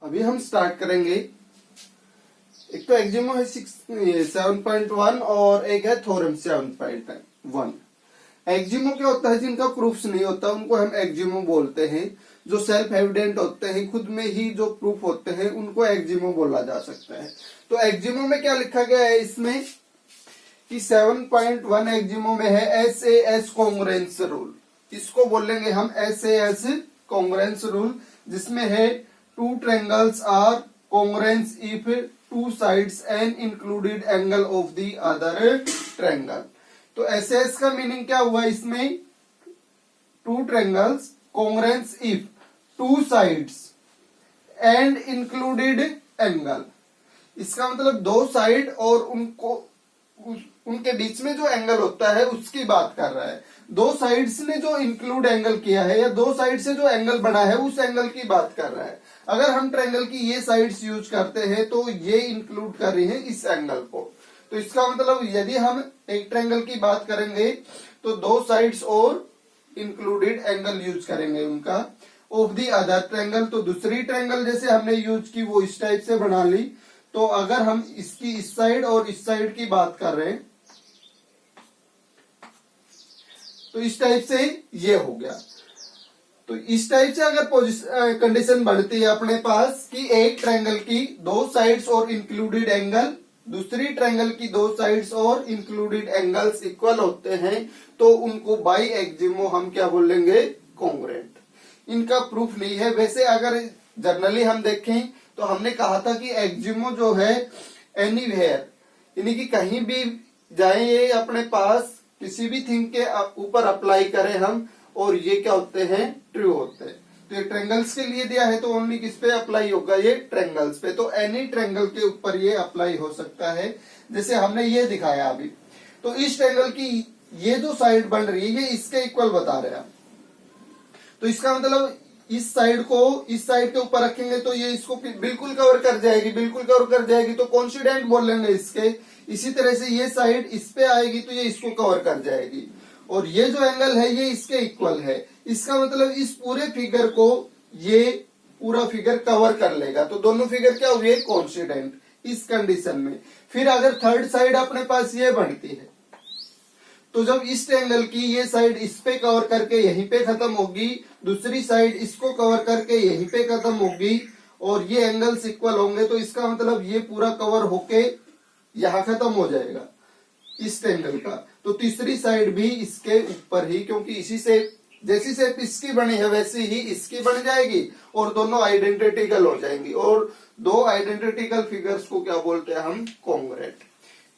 अभी हम स्टार्ट करेंगे। एक तो एक्जिमो है 7.1 और एक है थ्योरम 7.1। एक्जिमो क्या होता है, जिनका प्रूफ्स नहीं होता उनको हम एक्जिमो बोलते हैं। जो सेल्फ एविडेंट होते हैं, खुद में ही जो प्रूफ होते हैं, उनको एक्जिमो बोला जा सकता है। तो एक्जिमो में क्या लिखा गया है इसमें कि 7.1 एक्जिमो में है SAS कॉन्ग्रुएंस रूल। इसको बोलेंगे हम SAS कॉन्ग्रुएंस रूल, जिसमें है two triangles are congruence if two sides and included angle of the other triangle. तो SAS का मीनिंग क्या हुआ इसमें, two triangles congruence if two sides and included angle. इसका मतलब दो साइड और उनके बीच में जो एंगल होता है उसकी बात कर रहा है। दो साइड्स ने जो इंक्लूड एंगल किया है या दो साइड से जो एंगल बना है उस एंगल की बात कर रहा है। अगर हम ट्रायंगल की ये साइड्स यूज करते हैं तो ये इंक्लूड कर रही है इस एंगल को। तो इसका मतलब यदि हम एक ट्रायंगल की बात करेंगे तो दो साइड्स और इंक्लूडेड एंगल यूज करेंगे उनका ऑफ दी अदर ट्रायंगल। तो दूसरी ट्रायंगल जैसे हमने यूज की वो इस टाइप से बना ली। तो अगर हम इसकी इस साइड और इस साइड की बात कर रहे हैं तो इस टाइप से ये हो गया। तो इस टाइप से अगर कंडीशन बढ़ती है अपने पास कि एक ट्रायंगल की दो साइड्स और इंक्लूडेड एंगल दूसरी ट्रायंगल की दो साइड्स और इंक्लूडेड एंगल्स इक्वल होते हैं, तो उनको बाई एक्जिमो हम क्या बोलेंगे, कॉन्ग्रुएंट। इनका प्रूफ नहीं है। वैसे अगर जनरली हम देखें तो हमने कहा था कि एक्जिमो जो है एनीवेयर, यानी कि कहीं भी जाए ये अपने पास किसी भी थिंग के ऊपर अप्लाई करें हम, और ये क्या होते हैं, ट्रू होते हैं। तो ये ट्रायंगल्स के लिए दिया है तो ओनली किस पे अप्लाई होगा, ये ट्रायंगल्स पे। तो एनी ट्रायंगल के ऊपर ये अप्लाई हो सकता है, जैसे हमने ये दिखाया अभी। तो इस ट्रायंगल की ये जो साइड बन रही है ये इसके इक्वल बता रहे हैं। तो इसका मतलब इस साइड को इस साइड के ऊपर रखेंगे तो ये इसको बिल्कुल कवर कर जाएगी, बिल्कुल कवर कर जाएगी, तो कॉन्सिडेंट बोल लेंगे इसके। इसी तरह से ये साइड इस पे आएगी तो ये इसको कवर कर जाएगी, और ये जो एंगल है ये इसके इक्वल है। इसका मतलब इस पूरे फिगर को ये पूरा फिगर कवर कर लेगा। तो दोनों फिगर क्या हुए, कॉन्सिडेंट इस कंडीशन में। फिर अगर थर्ड साइड अपने पास ये बनती है तो जब इस ट्रायंगल की ये साइड इस पे कवर करके यहीं पे खत्म होगी, दूसरी साइड इसको कवर करके यहीं पे खत्म होगी, और ये एंगल्स इक्वल होंगे, तो इसका मतलब ये पूरा कवर होके यहां खत्म हो जाएगा इस ट्रायंगल का। तो तीसरी साइड भी इसके ऊपर ही, क्योंकि इसी से जैसी शेप इसकी बनी है वैसी ही इसकी बन जाएगी, और दोनों आइडेंटिकल हो जाएंगी। और दो आइडेंटिकल फिगर्स को क्या बोलते हैं हम, कॉन्ग्रुएंट।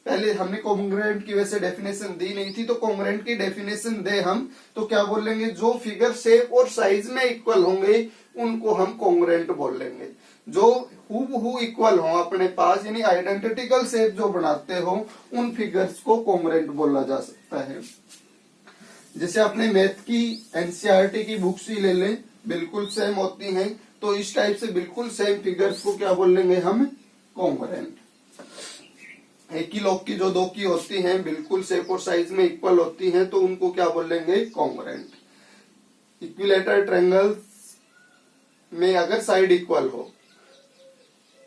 पहले हमने कॉन्ग्रुएंट की वैसे डेफिनेशन दी नहीं थी, तो कॉन्ग्रुएंट की डेफिनेशन दे हम तो क्या बोल लेंगे, जो फिगर शेप और साइज में इक्वल होंगे उनको हम कॉन्ग्रुएंट बोल लेंगे। जो हूबहू इक्वल हो अपने पास, यानी आइडेंटिकल शेप जो बनाते हो, उन फिगर्स को कॉन्ग्रुएंट बोला जा सकता है। जैसे अपने मैथ की एनसीईआरटी की बुक्स ही ले लें, बिल्कुल सेम होती हैं, तो इस टाइप से बिल्कुल सेम फिगर्स को क्या बोल लेंगे हम, कॉन्ग्रुएंट। एक ही लॉग की जो दो की होती हैं बिल्कुल शेप और साइज में इक्वल होती हैं, तो उनको क्या बोल लेंगे, कॉन्ग्रुएंट। इक्विलेटरल ट्रायंगल्स में अगर साइड इक्वल हो,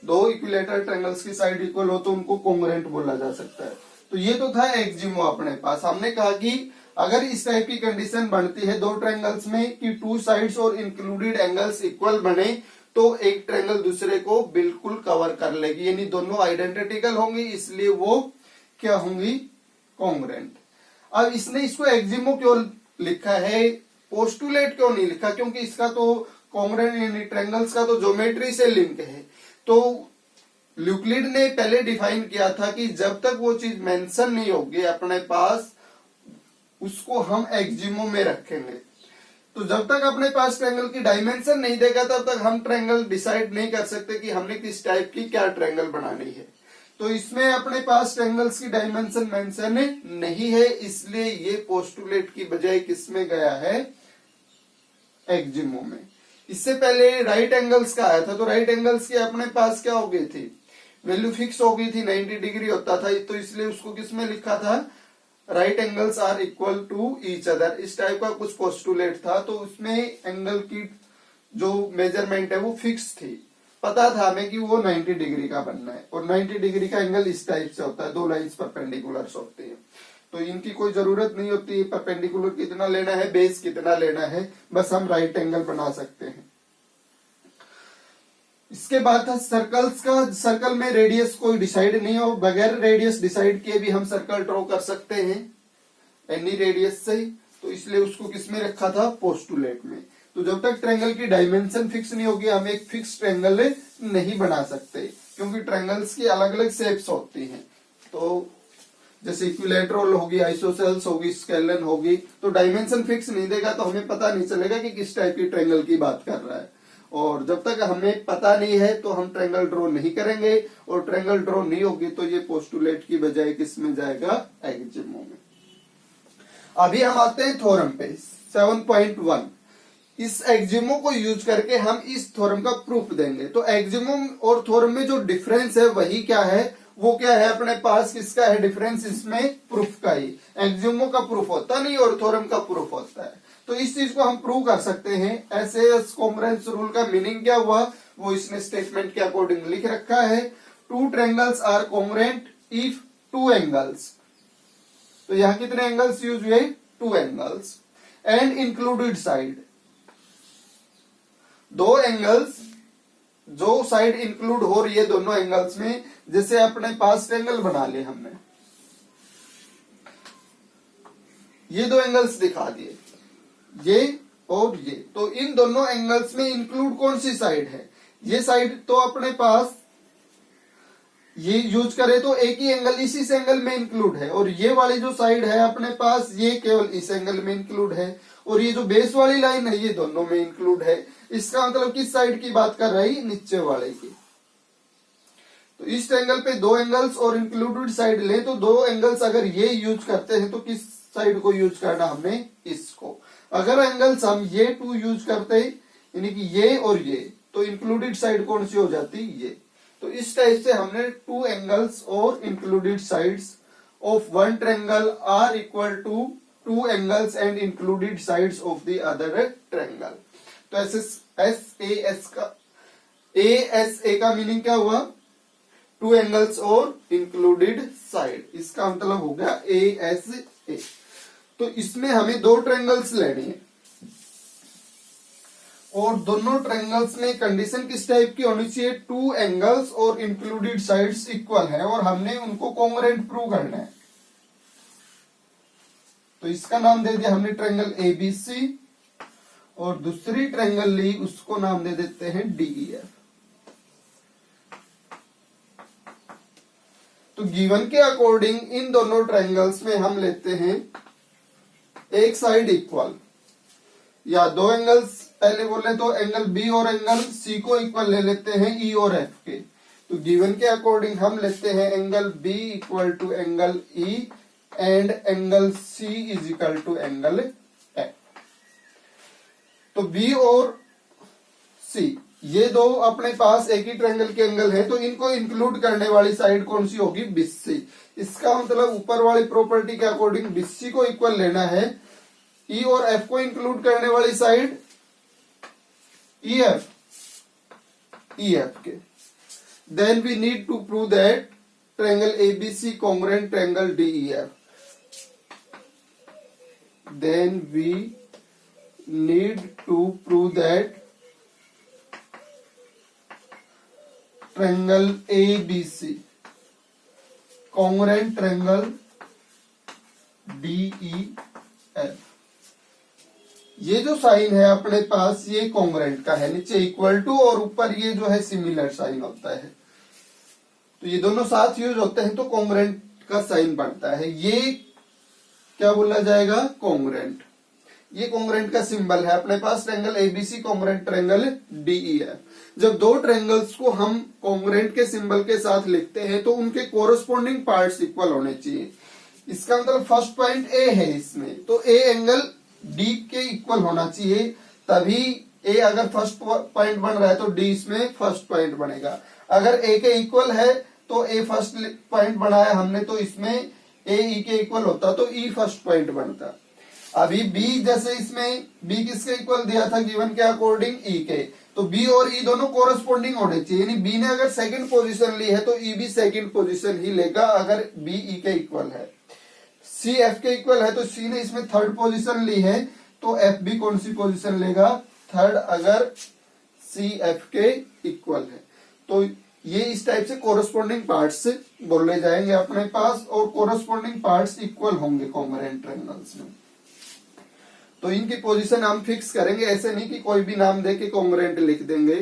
दो इक्विलेटरल ट्रायंगल्स की साइड इक्वल हो, तो उनको कॉन्ग्रुएंट बोला जा सकता है। तो ये तो था एक्जिमो अपने पास। हमने कहा कि अगर इस टाइप की कंडीशन बनती है दो ट्रायंगल्स में कि टू साइड्स और इंक्लूडेड एंगल्स इक्वल बने, तो एक ट्रायंगल दूसरे को बिल्कुल कवर कर लेगी, यानी दोनों आइडेंटिकल होंगी, इसलिए वो क्या होंगी, कॉन्ग्रुएंट। अब इसने इसको एक्जिमो क्यों लिखा है, पोस्टुलेट क्यों नहीं लिखा, क्योंकि इसका तो कॉन्ग्रुएंट यानी ट्रायंगल्स का तो ज्योमेट्री से लिंक है। तो यूक्लिड ने पहले डिफाइन किया था कि जब तक वो चीज मेंशन नहीं होगी अपने पास, उसको हम एक्जिमो में रखेंगे। तो जब तक अपने पास ट्रायंगल की डायमेंशन नहीं देगा तब तक हम ट्रायंगल डिसाइड नहीं कर सकते कि हमने किस टाइप की क्या ट्रायंगल बनानी है। तो इसमें अपने पास ट्रायंगल्स की डायमेंशन मेंशन नहीं है, इसलिए ये पोस्टुलेट की बजाय किसमें गया है, एक्जिमो में। इससे पहले राइट एंगल्स का आया था, तो राइट एंगल्स की अपने पास क्या हो गई थी, वैल्यू फिक्स हो गई थी, 90 डिग्री होता था, तो इसलिए उसको किसमें लिखा था, right angles are equal to each other. इस टाइप का कुछ पोस्टुलेट था, तो उसमें एंगल की जो मेजरमेंट है वो फिक्स थी। पता था हमें कि वो 90 डिग्री का बनना है, और 90 डिग्री का एंगल इस टाइप से होता है, दो लाइंस परपेंडिकुलर होती है। तो इनकी कोई जरूरत नहीं होती है परपेंडिकुलर कितना लेना है, बेस कितना लेना है, बस हम राइट एंगल बना सकते हैं। इसके बाद था सर्कल्स का। सर्कल में रेडियस कोई डिसाइड नहीं हो, बगैर रेडियस डिसाइड किए भी हम सर्कल ड्रॉ कर सकते हैं एनी रेडियस से। तो इसलिए उसको किस में रखा था, पोस्टुलेट में। तो जब तक ट्रायंगल की डायमेंशन फिक्स नहीं होगी हम एक फिक्स ट्रायंगल नहीं बना सकते, क्योंकि ट्रायंगल्स की अलग अलग शेप्स होती हैं। तो जैसे इक्विलैटरल होगी, आइसोसेल्स होगी, स्केलन होगी, तो डायमेंशन फिक्स नहीं देगा तो हमें पता नहीं चलेगा कि किस टाइप की ट्रायंगल की बात कर रहा है। और जब तक हमें पता नहीं है तो हम ट्रायंगल ड्रॉ नहीं करेंगे, और ट्रायंगल ड्रॉ नहीं होगी तो ये पोस्टुलेट की बजाय किस में जाएगा, एक्जिमो में। अभी हम आते हैं थ्योरम पे 7.1। इस एक्जिमो को यूज करके हम इस थ्योरम का प्रूफ देंगे। तो एक्जिमो और थ्योरम में जो डिफरेंस है वही क्या है, वो क्या है अपने पास, किसका है डिफरेंस, इसमें प्रूफ का ही। एक्जिमो का प्रूफ होता नहीं और थ्योरम का प्रूफ होता है। तो इस चीज को हम प्रूव कर सकते हैं। एसएएस कॉन्ग्रुएंस रूल का मीनिंग क्या हुआ, वो इसने स्टेटमेंट के अकॉर्डिंग लिख रखा है। Two triangles are congruent if two angles, तो यहां कितने एंगल्स यूज हुए, two angles, and included side, दो एंगल्स जो साइड इंक्लूड हो रही है दोनों एंगल्स में। जैसे अपने पास ट्रायंगल बना ले हमने, ये दो एंगल्स दिखा दिए, ये और ये। तो इन दोनों एंगल्स में इंक्लूड कौन सी साइड है, ये साइड तो अपने पास ये यूज करे तो एक ही एंगल इस एंगल में इंक्लूड है, और ये वाली जो साइड है अपने पास ये केवल इस एंगल में इंक्लूड है, और ये जो बेस वाली लाइन है ये दोनों में इंक्लूड है। इसका मतलब किस साइड की बात कर रही, नीचे वाले की। तो इस एंगल पे दो एंगल्स और इंक्लूडेड साइड ले, तो दो एंगल्स अगर ये यूज करते हैं तो किस साइड को यूज करना हमने, इसको। अगर एंगल्स हम ये टू यूज करते यानी कि ये और ये, तो इंक्लूडेड साइड कौन सी हो जाती, ये। तो इस टाइप से हमने टू एंगल्स और included sides of one triangle are equal to two angles and included sides of the other triangle. तो एएसए का मीनिंग क्या हुआ, टू एंगल्स और इंक्लूडेड साइड, इसका मतलब हो गया एएसए। तो इसमें हमें दो ट्रायंगल्स लेने हैं, और दोनों ट्रायंगल्स में कंडीशन किस टाइप की होनी चाहिए, टू एंगल्स और इंक्लूडेड साइड्स इक्वल है, और हमने उनको कॉन्ग्रुएंट प्रूव करना है। तो इसका नाम दे दिया हमने ट्रायंगल एबीसी, और दूसरी ट्रायंगल ली उसको नाम दे देते हैं डीईएफ। तो गिवन के अकॉर्डिंग इन दोनों ट्रायंगल्स में हम लेते हैं एक साइड इक्वल, या दो एंगल्स पहले बोले तो एंगल बी और एंगल सी को इक्वल ले लेते हैं ई और एफ के। तो गिवन के अकॉर्डिंग हम लेते हैं angle B equal to angle E and angle C is equal to angle F. तो बी और सी ये दो अपने पास एक ही ट्रायंगल के एंगल है, तो इनको इंक्लूड करने वाली साइड कौन सी होगी, बीसी। इसका मतलब ऊपर वाली प्रॉपर्टी के अकॉर्डिंग बीसी को इक्वल लेना है, ई और एफ को इंक्लूड करने वाली साइड ईएफ के। Then we need to prove that triangle ABC congruent triangle DEF. Then we need to prove that triangle ABC congruent triangle DEF. ये जो साइन है अपने पास ये कॉन्ग्रुएंट का है, नीचे इक्वल टू और ऊपर ये जो है सिमिलर साइन होता है। तो ये दोनों साथ यूज होते हैं तो कॉन्ग्रुएंट का साइन बनता है। ये क्या बोला जाएगा, कॉन्ग्रुएंट। ये कॉन्ग्रुएंट का सिंबल है अपने पास triangle ABC congruent triangle D E F. जब दो ट्रायंगल्स को हम कॉन्ग्रुएंट के सिंबल के साथ लिखते हैं तो उनके कोरस्पोंडिंग पार्ट्स इक्वल होने चाहिए। इसका मतलब फर्स्ट पॉइंट ए है इसमें, तो ए एंगल डी के इक्वल होना चाहिए, तभी ए अगर फर्स्ट पॉइंट बन रहा है तो डी इसमें फर्स्ट पॉइंट बनेगा। अगर ए के इक्वल है तो ए फर्स्ट पॉइंट बनाया हमने, तो इसमें ए ई के इक्वल होता तो ई फर्स्ट पॉइंट बनता। अभी बी जैसे इसमें बी किसके इक्वल दिया था गिवन के अकॉर्डिंग ई के, तो बी और ई दोनों कोरस्पोंडिंग होने चाहिए, यानी बी ने अगर सेकंड पोजीशन ली है तो ई भी सेकंड पोजीशन ही लेगा अगर बी ई के इक्वल है। सी एफ के इक्वल है तो सी ने इसमें थर्ड पोजीशन ली है तो एफ भी कौन सी पोजीशन लेगा, थर्ड, अगर सी एफ के इक्वल है। तो ये इस टाइप से कोरस्पोंडिंग पार्ट्स बोले जाएंगे अपने पास, और कोरस्पोंडिंग पार्ट्स इक्वल होंगे कॉन्ग्रुएंट ट्रायंगल्स में। तो इनकी पोजीशन हम फिक्स करेंगे, ऐसे नहीं कि कोई भी नाम दे के कॉन्ग्रुएंट लिख देंगे,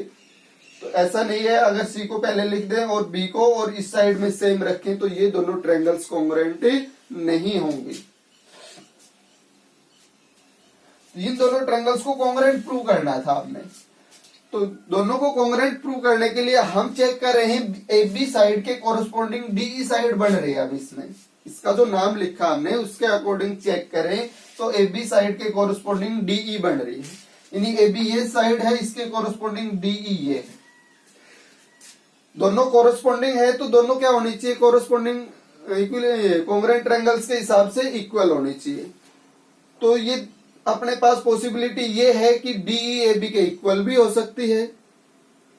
तो ऐसा नहीं है। अगर सी को पहले लिख दें और बी को और इस साइड में सेम रखें तो ये दोनों ट्रायंगल्स कॉन्ग्रुएंट नहीं होंगे। इन दोनों ट्रायंगल्स को कॉन्ग्रुएंट प्रूव करना था आपने, तो दोनों को कॉन्ग्रुएंट प्रूव करने के लिए हम चेक कर रहे हैं ए बी साइड के कोरस्पोंडिंग डीई साइड बन रही है। अब इसमें इसका जो नाम लिखा हमने उसके अकॉर्डिंग चेक करें तो ए बी साइड के कोरस्पोंडिंग डीई बन रही है, यानी ए बी ये साइड है, इसके कोरस्पोंडिंग डीई ये है। दोनों कोरस्पोंडिंग है तो दोनों क्या होनी चाहिए, कोरस्पोंडिंग कॉन्ग्रुएंट ट्रायंगल्स के हिसाब से इक्वल होनी चाहिए। तो ये अपने पास पॉसिबिलिटी ये है कि डीई ए बी के इक्वल भी हो सकती है,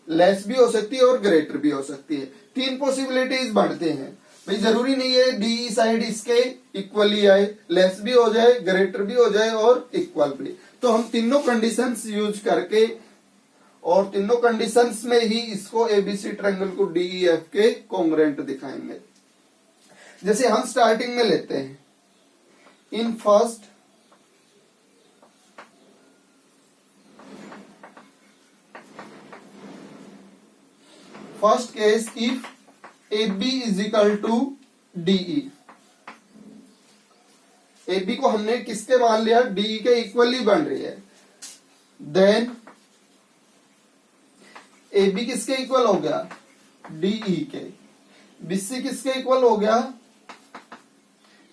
लेस भी हो सकती है और ग्रेटर भी हो सकती है। तीन पॉसिबिलिटीज बनते हैं भाई, जरूरी नहीं है डीई साइड इसके इक्वल ही आए, लेस भी हो जाए, ग्रेटर भी हो जाए और इक्वल भी। तो हम तीनों कंडीशंस यूज करके और तीनों कंडीशंस में ही इसको एबीसी ट्रायंगल को डीई एफ के कॉन्ग्रुएंट दिखाएंगे। जैसे हम स्टार्टिंग में लेते हैं, in first case if AB is equal to DE, AB को हमने किसके मान लिया, DE के इक्वली बन रही है, देन AB किसके इक्वल हो गया, DE के, BC किसके इक्वल हो गया,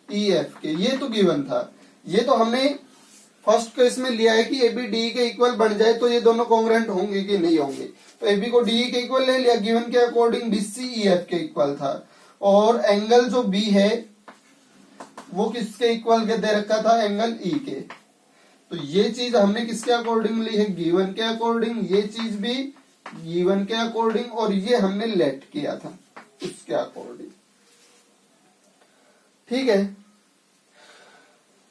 EF के। ये तो गिवन था, ये तो हमने फर्स्ट केस में लिया है कि AB DE के इक्वल बन जाए तो ये दोनों कॉन्ग्रुएंट होंगे कि नहीं होंगे। तो AB को DE के इक्वल ले लिया, गिवन के अकॉर्डिंग BC EF के इक्वल था, और एंगल जो B है वो किसके इक्वल के दे रखा था, एंगल E के। तो ये चीज हमने किसके अकॉर्डिंग ली है, गिवन के अकॉर्डिंग, ये चीज भी गिवन के अकॉर्डिंग, और ये हमने लेट किया था उसके अकॉर्डिंग। ठीक है,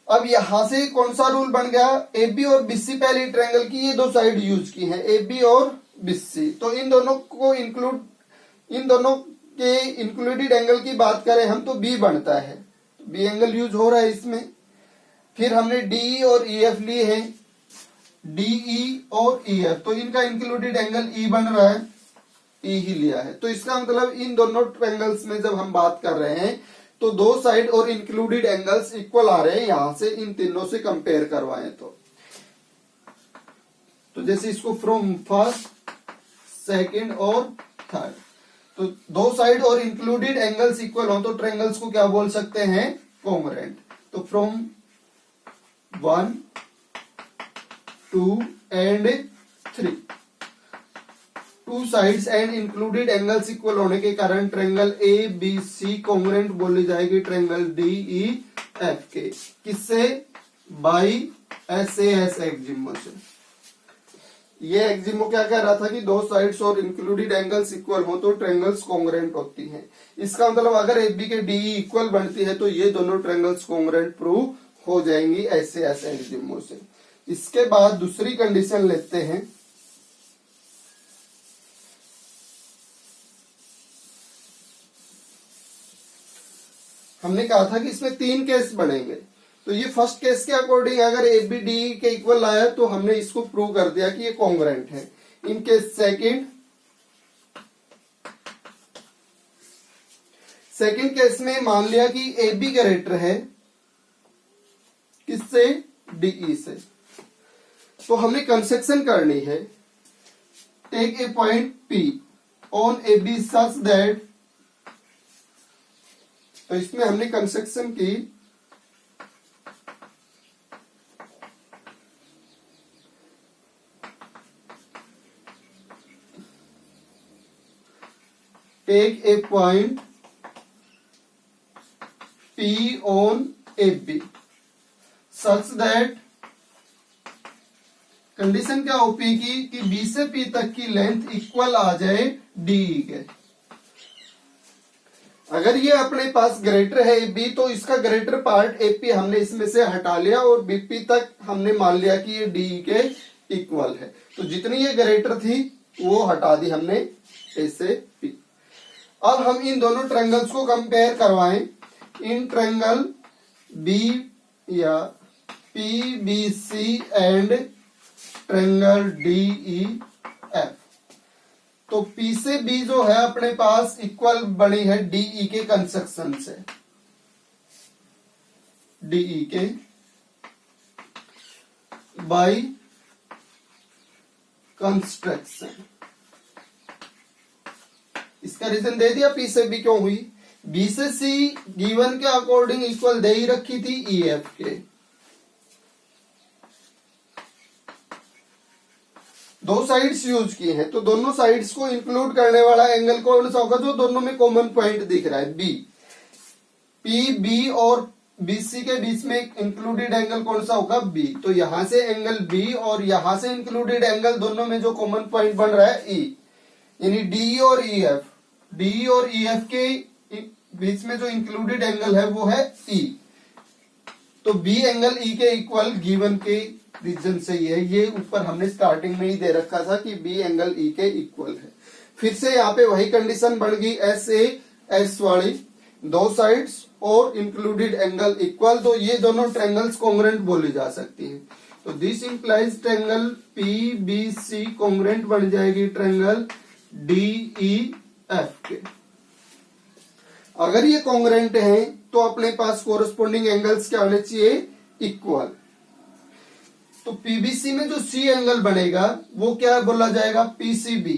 अब यहां से कौन सा रूल बन गया, AB और BC पहले ट्रायंगल की ये दो साइड यूज की है, AB और BC। तो इन दोनों को इंक्लूड, इन दोनों के इंक्लूडेड एंगल की बात करें हम तो B बनता है, B एंगल यूज हो रहा है इसमें। फिर हमने DE और EF लिए हैं, DE और EF, तो इनका इंक्लूडेड एंगल E बन रहा है, E ही लिया है। तो इसका मतलब इन दोनों ट्रायंगल्स में जब हम बात कर रहे हैं तो दो साइड और इंक्लूडेड एंगल्स इक्वल आ रहे हैं, यहां से इन तीनों से कंपेयर करवाएं तो जैसे इसको फ्रॉम फर्स्ट, सेकंड और थर्ड, तो दो साइड और इंक्लूडेड एंगल्स इक्वल हो तो ट्रायंगल्स को क्या बोल सकते हैं, कॉन्ग्रुएंट। तो from 1, 2 and 3, to sides and included angles equal होने के कारण ट्रायंगल ABC कॉन्ग्रुएंट बोली जाएगी ट्रायंगल DEF के, किससे, बाई SAS एक्जिमो से। ये एक्जिमो क्या कह रहा था कि दो साइड्स और इंक्लूडेड एंगल्स इक्वल हो तो ट्रायंगल्स कॉन्ग्रुएंट होती हैं। इसका मतलब अगर AB के DE इक्वल बनती है तो ये दोनों ट्रायंगल्स कॉन्ग्रुएंट प्रूव हो जाएंगी SAS एक्जिमो से। इसके बाद दूसरी कंडीशन लेते हैं, हमने कहा था कि इसमें तीन केस बनेंगे। तो ये फर्स्ट केस के अकॉर्डिंग अगर AB DE के इक्वल आया तो हमने इसको प्रूव कर दिया कि ये कॉन्ग्रुएंट है। इन केस सेकंड केस में मान लिया कि AB ग्रेटर है किससे, DE से, तो हमने कंसेक्शन करनी है, take a point P on AB such that, तो इसमें हमने कंसेक्शन की, take a point P on AB such that condition क्या हो पी की कि बी से पी तक की लेंथ इक्वल आ जाए डीई के। अगर ये अपने पास ग्रेटर है बी तो इसका ग्रेटर पार्ट एपी हमने इसमें से हटा लिया और बीपी तक हमने मान लिया कि ये डीई के इक्वल है। तो जितनी ये ग्रेटर थी वो हटा दी हमने ए से पी। अब हम इन दोनों ट्रायंगल्स को कंपेयर करवाएं। इन ट्रायंगल बी या P B C and triangle D E F. तो पी से बी जो है अपने पास इक्वल बनी है डीई के कंस्ट्रक्शन से, डीई के बाय कंस्ट्रक्शन। इसका रीजन दे दिया पी से बी क्यों हुई। बी से सी गिवन के अकॉर्डिंग इक्वल दे ही रखी थी ई एफ के। दो साइड्स यूज की हैं तो दोनों साइड्स को इंक्लूड करने वाला एंगल कौन सा होगा जो दोनों में कॉमन पॉइंट दिख रहा है बी। पी बी और बीसी के बीच में इंक्लूडेड एंगल कौन सा होगा बी। तो यहां से एंगल बी और यहां से इंक्लूडेड एंगल दोनों में जो कॉमन पॉइंट बन रहा है ई, यानी डी और ई एफ। डी और ई एफ के बीच में जो इंक्लूडेड एंगल है वो है ई। तो बी एंगल ई के इक्वल गिवन के रीजन से ही है। ये ऊपर हमने स्टार्टिंग में ही दे रखा था कि बी एंगल ई के इक्वल है। फिर से यहाँ पे वही कंडीशन बन गई एस ए एस वाली, दो साइड्स और इंक्लूडेड एंगल इक्वल। तो ये दोनों ट्रायंगल्स कॉन्ग्रुएंट बोली जा सकती हैं। तो this implies triangle P B C congruent बन जाएगी ट्रायंगल डी ई एफ के। अगर ये कॉन्ग्रुएंट है तो अपने पास कोरस्पोंडिंग एंगल्स क्या होने चाहिए इक्वल। तो पीबीसी में जो सी एंगल बनेगा वो क्या बोला जाएगा पीसीबी।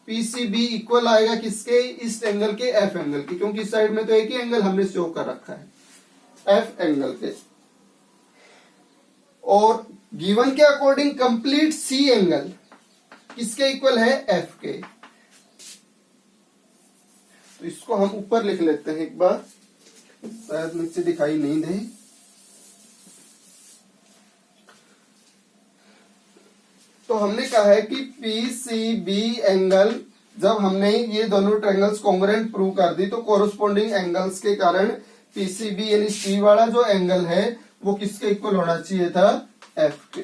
पीसीबी इक्वल आएगा किसके, इस एंगल के एफ एंगल के, क्योंकि इस साइड में तो एक ही एंगल हमने शो कर रखा है एफ एंगल के। और गिवन के अकॉर्डिंग कंप्लीट सी एंगल किसके इक्वल है एफ के। तो इसको हम ऊपर लिख लेते हैं एक बार, शायद नीचे दिखाई नहीं दे। तो हमने कहा है कि पीसीबी एंगल जब हमने ये दोनों ट्रायंगल्स कॉन्ग्रुएंट प्रूव कर दी तो कोरस्पोंडिंग एंगल्स के कारण पीसीबी यानी सी वाला जो एंगल है वो किसके इक्वल होना चाहिए था एफ के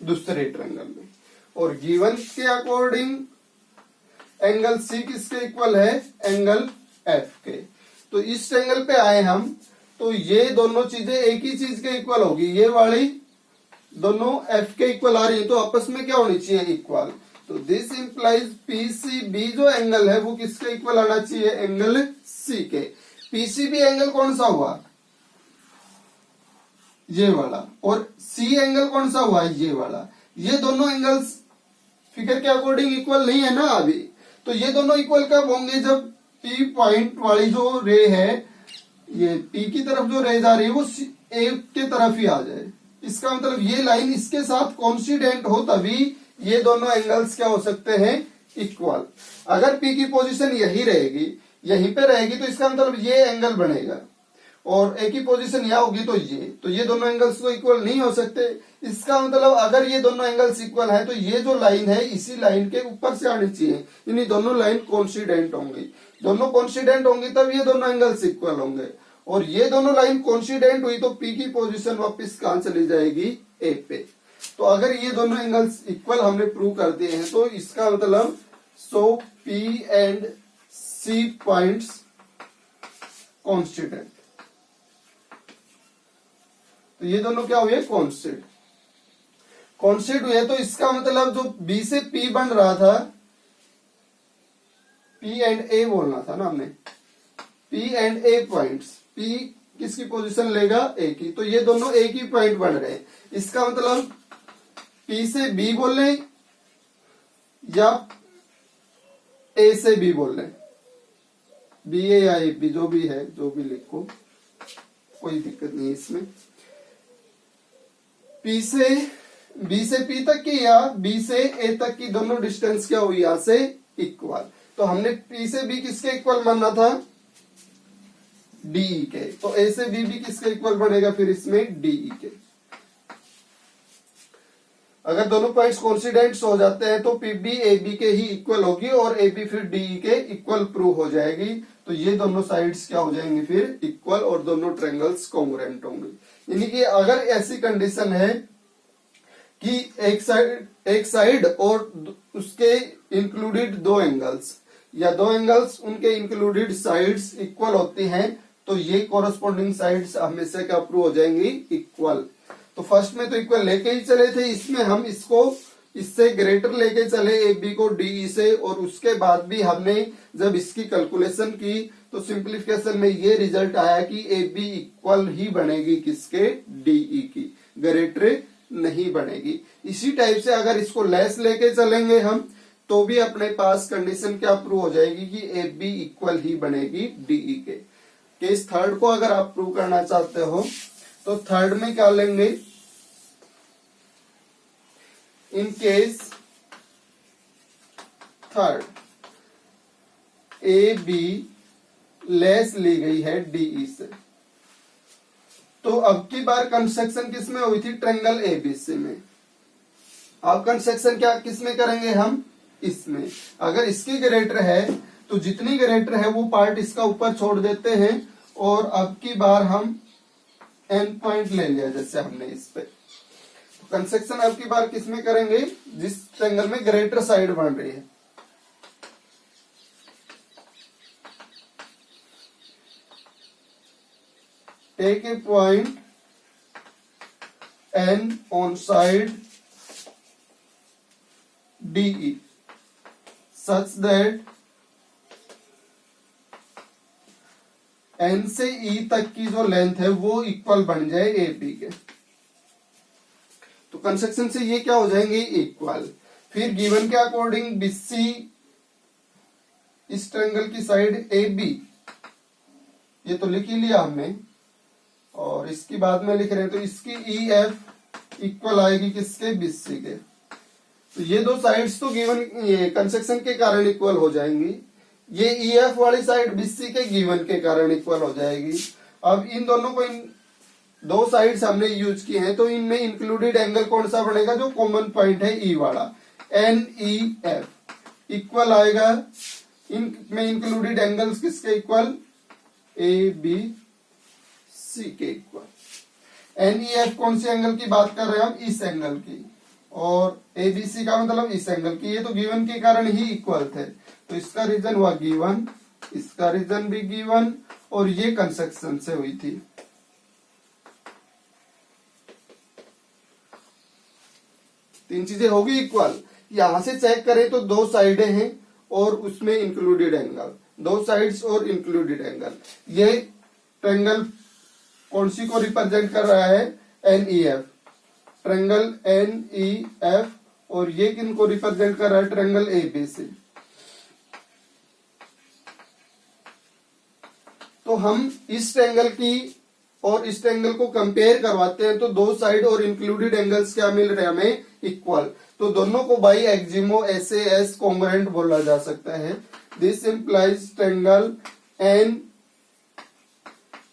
दूसरे ट्रायंगल में। और गिवन के अकॉर्डिंग एंगल सी किसके इक्वल है एंगल एफ के। तो इस एंगल पे आए हम तो ये दोनों चीजें एक ही चीज के इक्वल होगी। ये वाली दोनों एफ के इक्वल आ रही है तो आपस में क्या होनी चाहिए इक्वल। तो दिस इंप्लाइज पीसीबी जो एंगल है वो किसके इक्वल आना चाहिए एंगल सी के। पीसीबी एंगल कौन सा हुआ ये वाला, और सी एंगल कौन सा हुआ ये वाला। ये दोनों एंगल्स फिगर के अकॉर्डिंग इक्वल नहीं है ना अभी। तो ये दोनों इक्वल कब होंगे जब पी पॉइंट वाली जो रे है, ये पी की तरफ जो रे जा रही है वो ए के तरफ ही आ जाए। इसका मतलब ये लाइन इसके साथ कोइंसिडेंट हो तभी ये दोनों एंगल्स क्या हो सकते हैं इक्वल। अगर पी की पोजीशन यही रहेगी, यहीं पे रहेगी तो इसका मतलब ये एंगल बनेगा, और ए की पोजीशन यहां होगी तो ये दोनों एंगल्स तो इक्वल नहीं हो सकते। इसका मतलब अगर ये दोनों एंगल्स इक्वल है तो ये जो लाइन है इसी लाइन के ऊपर से आनी चाहिए, यानी दोनों लाइन कोइंसिडेंट होंगी। दोनों कोइंसिडेंट होंगी तब ये दोनों एंगल्स इक्वल होंगे। और ये दोनों लाइन कोइंसिडेंट हुई तो पी की पोजीशन वापस कहां चली जाएगी ए पे। तो अगर ये दोनों एंगल्स इक्वल हमने प्रूव कर दिए हैं तो इसका मतलब सो पी एंड सी पॉइंट्स कॉन्स्टिडेंट। तो ये दोनों क्या हुए कॉन्स्टेंट हुए। तो इसका मतलब जो बी से पी बन रहा था, पी एंड ए बोलना था ना हमने, P and A points. P किसकी पोजीशन लेगा ए की, तो ये दोनों एक ही पॉइंट बन रहे हैं। इसका मतलब पी से बी बोल रहे या ए से बी बोल रहे, बी ए या ए बी जो भी है, जो भी लिखो कोई दिक्कत नहीं इसमें। बी से पी तक की या बी से ए तक की दोनों डिस्टेंस क्या हुई यहां से इक्वल। तो हमने पी से बी किसके इक्वल मानना था डीई के, तो ए से बी भी किसके इक्वल बनेगा फिर इसमें डीई के। अगर दोनों पॉइंट्स कोइंसिडेंट हो जाते हैं तो पीबी ए बी के ही इक्वल होगी और ए बी फिर डी के इक्वल प्रूव हो जाएगी। तो ये दोनों साइड्स क्या हो जाएंगी फिर इक्वल और दोनों ट्रायंगल्स कॉन्ग्रुएंट होंगे। यानी कि अगर ऐसी कंडीशन है कि एक साइड और उसके इंक्लूडेड दो एंगल्स या दो एंगल्स उनके इंक्लूडेड साइड्स इक्वल होती हैं तो ये कोरस्पॉन्डिंग साइड्स हमेशा क्या प्रूव हो जाएंगी इक्वल। तो फर्स्ट में तो इक्वल लेके ही चले थे, इसमें हम इसको इससे ग्रेटर लेके चले ए बी को डी से, और उसके बाद भी हमने जब इसकी कैलकुलेशन की तो सिंप्लीफिकेशन में ये रिजल्ट आया कि ए बी इक्वल ही बनेगी किसके डीई की, ग्रेटर नहीं बनेगी। इसी टाइप से अगर इसको लेस लेके चलेंगे हम तो भी अपने पास कंडीशन क्या प्रूव हो जाएगी कि ए बी इक्वल ही बनेगी डीई के। केस थर्ड को अगर आप प्रूव करना चाहते हो तो थर्ड में क्या लेंगे, in case third A B लेस ली गई है डीई से, तो अब की बार कंस्ट्रक्शन किसमें हुई थी, ट्रायंगल एबीसी में। अब कंस्ट्रक्शन क्या किसमें करेंगे हम, इसमें। अगर इसकी ग्रेटर है तो जितनी ग्रेटर है वो पार्ट इसका ऊपर छोड़ देते हैं, और अब की बार हम एंड पॉइंट ले लिया जैसे हमने इस पे। तो कंस्ट्रक्शन अब की बार किसमें करेंगे, जिस ट्रायंगल में ग्रेटर साइड बन रही है। Take a point N on side DE such that N से ई तक की जो लेंथ है वो इक्वल बन जाए ए बी के। तो कंस्ट्रक्शन से ये क्या हो जाएंगे इक्वल। फिर गिवन के अकॉर्डिंग बीसी इस ट्रायंगल की साइड ए बी, ये तो लिख ही लिया हमने, और इसकी बाद में लिख रहे हैं तो इसकी ई एफ इक्वल आएगी किसके, बीसी के। तो ये दो साइड्स तो गिवन ये कंस्ट्रक्शन के कारण इक्वल हो जाएंगी, ये ई एफ वाली साइड बीसी के गिवन के कारण इक्वल हो जाएगी। अब इन दोनों को इन दो साइड्स हमने यूज किए हैं तो इनमें इंक्लूडेड एंगल कौन सा बनेगा, जो कॉमन पॉइंट है ई वाला, एन ई एफ इक्वल आएगा। इनमें इंक्लूडेड एंगल्स किसके इक्वल, ए बी सी के इक्वल। एन ई एफ कौन से एंगल की बात कर रहे हैं हम, इस एंगल की, और ए बी सी का मतलब इस एंगल की। ये तो गिवन के कारण ही इक्वल थे, तो इसका रीजन हुआ गिवन, इसका रीजन भी गिवन, और ये कंस्ट्रक्शन से हुई थी। तीन चीजें होगी इक्वल। यहां से चेक करें तो दो साइडें हैं और उसमें इंक्लूडेड एंगल, दो साइड्स और इंक्लूडेड एंगल। ये ट्रायंगल कौन सी को रिप्रेजेंट कर रहा है, N E F, triangle N E F, और ये किन को रिप्रेजेंट कर रहा है, ट्रायंगल ए बी सी। तो हम इस ट्रायंगल की और इस ट्रायंगल को कंपेयर करवाते हैं तो दो साइड और इंक्लूडेड एंगल्स क्या मिल रहे हैं हमें, इक्वल। तो दोनों को बाई एक्जिमो SAS कॉन्ग्रुएंट बोला जा सकता है। This implies triangle N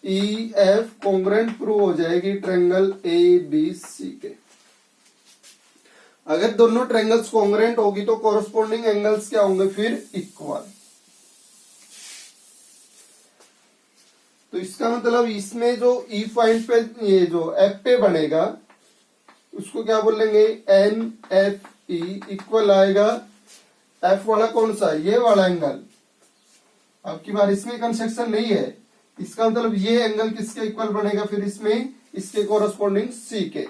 E F congruent prove हो जाएगी ट्रायंगल ए बी सी के। अगर दोनों ट्रायंगल्स कॉन्ग्रुएंट होगी तो कोरस्पोंडिंग एंगल्स क्या होंगे फिर, इक्वल। तो इसका मतलब इसमें जो ई पॉइंट पे ये जो एफ पे बनेगा उसको क्या बोलेंगे, एन एफ ई इक्वल आएगा एफ वाला कौन सा, ये वाला एंगल। अब की बार इसमें कंस्ट्रक्शन नहीं है, इसका मतलब ये एंगल किसके इक्वल बनेगा फिर इसमें, इसके कोरस्पोंडिंग सी के।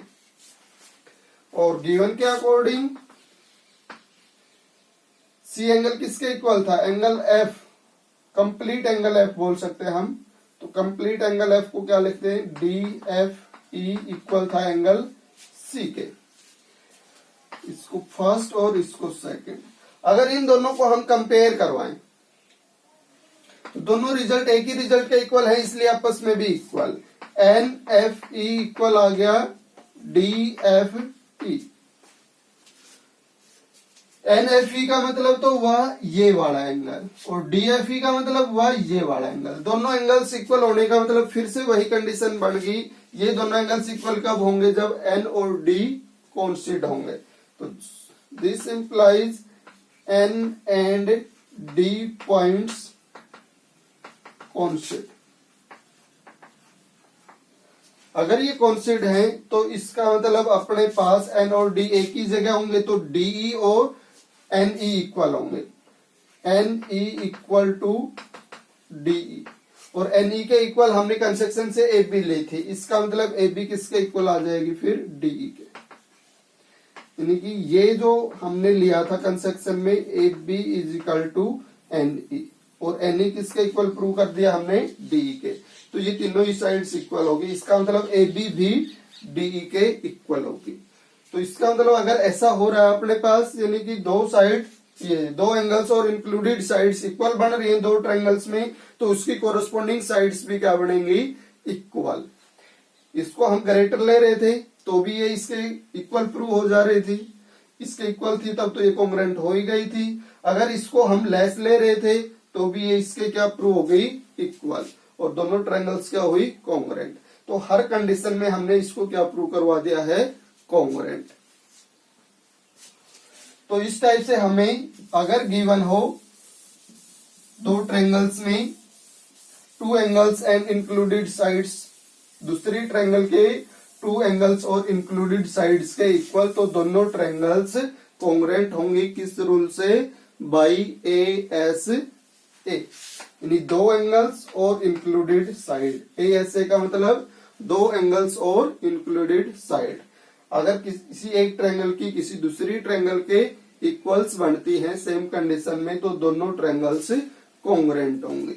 और गिवन के अकॉर्डिंग सी एंगल किसके इक्वल था, angle F, complete angle F बोल सकते हैं हम। तो कंप्लीट एंगल एफ को क्या लिखते हैं, डी एफ ई इक्वल था एंगल सी के। इसको फर्स्ट और इसको सेकंड। अगर इन दोनों को हम कंपेयर करवाएं तो दोनों रिजल्ट एक ही रिजल्ट के इक्वल है, इसलिए आपस में भी equal. N F E equal आ गया D F E. N F E का मतलब तो वह ये वाला एंगल, और डी एफ ई का मतलब वह ये वाला एंगल। दोनों एंगल्स इक्वल होने का मतलब फिर से वही कंडीशन बन गई, ये दोनों एंगल्स इक्वल कब होंगे, जब एन और डी कॉन्स्टेंट होंगे। तो this implies N and D points coincide. अगर ये कॉन्सेड है तो इसका मतलब अपने पास N और D एक ही जगह होंगे, तो DE और NE इक्वल होंगे। NE इक्वल टू DE और NE के इक्वल हमने कंसेक्शन से AB ली थी, इसका मतलब AB किसके इक्वल आ जाएगी फिर DE के। यानी कि ये जो हमने लिया था कंसेक्शन में AB is equal to NE और NE किसके इक्वल प्रूव कर दिया हमने DE के, तो ये तीनों ही साइड्स इक्वल होगी। इसका मतलब AB भी DE के इक्वल होगी। तो इसका मतलब अगर ऐसा हो रहा है अपने पास, यानी कि दो साइड ये दो एंगल्स और इंक्लूडेड साइड्स इक्वल बन रही हैं दो ट्रायंगल्स में, तो उसकी कोरस्पॉन्डिंग साइड्स भी क्या बनेंगी इक्वल। इसको हम ग्रेटर ले रहे थे तो भी ये इसके इक्वल प्रूव हो जा रही थी, इसके इक्वल थी तब तो ये कॉन्ग्रुएंट हो ही गई थी। अगर इसको हम लेस ले रहे थे तो भी ये इसके क्या प्रूव हो गई इक्वल, और दोनों ट्रायंगल्स क्या हुई कॉन्ग्रुएंट। तो हर कंडीशन में हमने इसको क्या प्रूव करवा दिया है कॉन्ग्रुएंट। तो इस टाइप से हमें अगर गिवन हो दो ट्रायंगल्स में to angles and included sides, दूसरी ट्रायंगल के टू एंगल्स और इंक्लूडेड साइड्स के इक्वल, तो दोनों ट्रायंगल्स कॉन्ग्रुएंट होंगी किस रूल से, बाई ASA, यानी दो एंगल्स और इंक्लूडेड साइड। ASA का मतलब दो एंगल्स और इंक्लूडेड साइड। अगर किसी एक ट्रायंगल की किसी दूसरी ट्रायंगल के इक्वल्स बनती हैं सेम कंडीशन में, तो दोनों ट्रायंगल्स कॉन्ग्रुएंट होंगे।